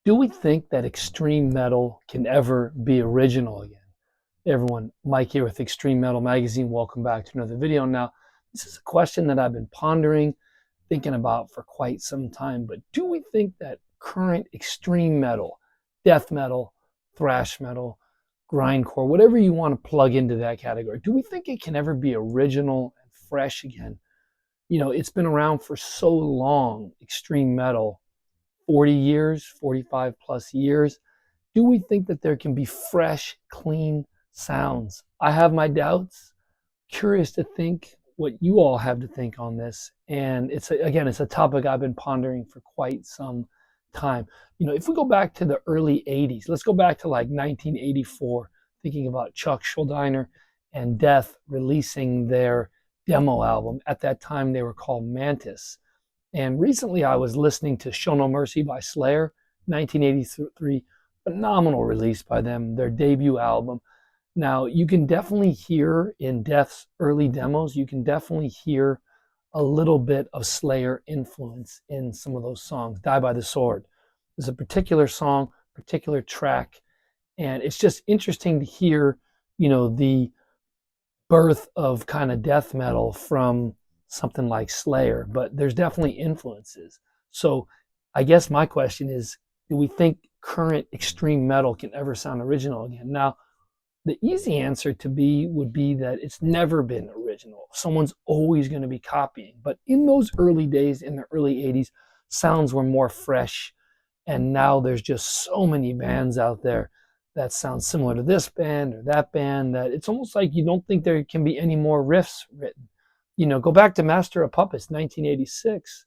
Do we think that extreme metal can ever be original again? Hey everyone, Mike here with Extreme Metal Magazine. Welcome back to another video. Now, this is a question that I've been pondering, thinking about for quite some time, but do we think that current extreme metal, death metal, thrash metal, grindcore, whatever you want to plug into that category, do we think it can ever be original and fresh again? It's been around for so long, extreme metal, 40 years, 45 plus years. Do we think that there can be fresh, clean sounds? I have my doubts. Curious to think what you all have to think on this. And it's a topic I've been pondering for quite some time. If we go back to the early 80s, let's go back to like 1984, thinking about Chuck Schuldiner and Death releasing their demo album. At that time, they were called Mantis. And recently I was listening to Show No Mercy by Slayer, 1983, phenomenal release by them, their debut album. Now, you can definitely hear in Death's early demos, you can definitely hear a little bit of Slayer influence in some of those songs. Die by the Sword. There's a particular song, particular track, and it's just interesting to hear, the birth of kind of death metal from something like Slayer, but there's definitely influences. So I guess my question is, do we think current extreme metal can ever sound original again? Now, the easy answer would be that it's never been original. Someone's always going to be copying. But in those early days, in the early 80s, sounds were more fresh. And now there's just so many bands out there that sound similar to this band or that band that it's almost like you don't think there can be any more riffs written. Go back to Master of Puppets, 1986.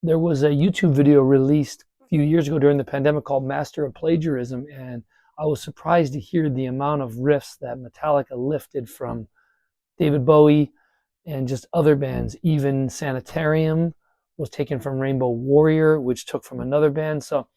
There was a YouTube video released a few years ago during the pandemic called Master of Plagiarism, and I was surprised to hear the amount of riffs that Metallica lifted from David Bowie and just other bands. Even Sanitarium was taken from Rainbow Warrior, which took from another band. So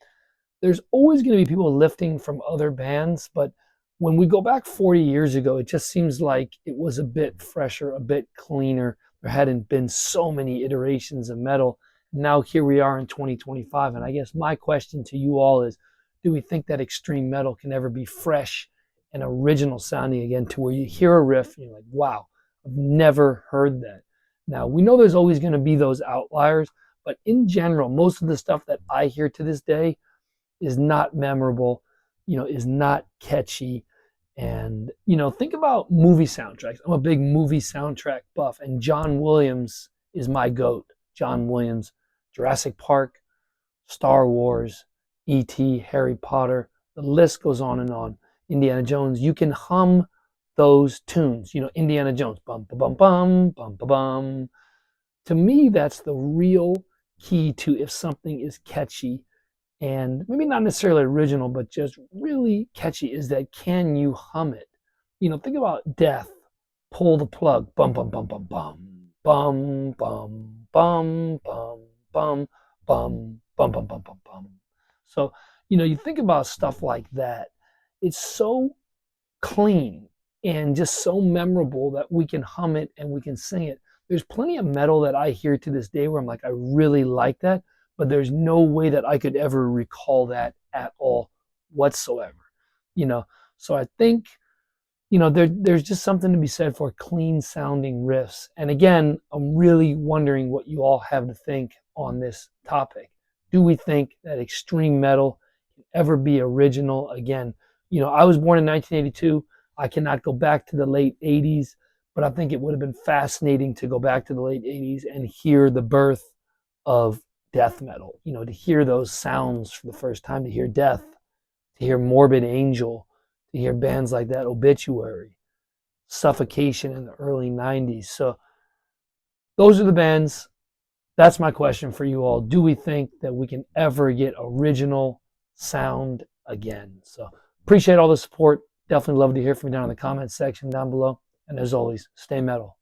there's always going to be people lifting from other bands, but when we go back 40 years ago, it just seems like it was a bit fresher, a bit cleaner. There hadn't been so many iterations of metal. Now here we are in 2025. And I guess my question to you all is, do we think that extreme metal can ever be fresh and original sounding again, to where you hear a riff and you're like, wow, I've never heard that. Now, we know there's always going to be those outliers, but in general, most of the stuff that I hear to this day is not memorable, is not catchy. And, think about movie soundtracks. I'm a big movie soundtrack buff, and John Williams is my GOAT. John Williams, Jurassic Park, Star Wars, E.T., Harry Potter, the list goes on and on. Indiana Jones, you can hum those tunes. Indiana Jones, bum, ba, bum, bum, bum, ba, bum. To me, that's the real key to if something is catchy and maybe not necessarily original, but just really catchy, is that can you hum it? Think about Death, Pull the Plug, bum, bum, bum, bum, bum, bum, bum, bum, bum, bum, bum, bum, bum, bum, bum, bum. So, you think about stuff like that. It's so clean and just so memorable that we can hum it and we can sing it. There's plenty of metal that I hear to this day where I'm like, I really like that, but there's no way that I could ever recall that at all whatsoever. So I think, there's just something to be said for clean sounding riffs. And again, I'm really wondering what you all have to think on this topic. Do we think that extreme metal can ever be original again? I was born in 1982. I cannot go back to the late 80s, but I think it would have been fascinating to go back to the late 80s and hear the birth of death metal, to hear those sounds for the first time, to hear Death, to hear Morbid Angel, to hear bands like that, Obituary, Suffocation in the early 90s. So those are the bands. That's my question for you all. Do we think that we can ever get original sound again? So appreciate all the support. Definitely love to hear from you down in the comments section down below. And as always, stay metal.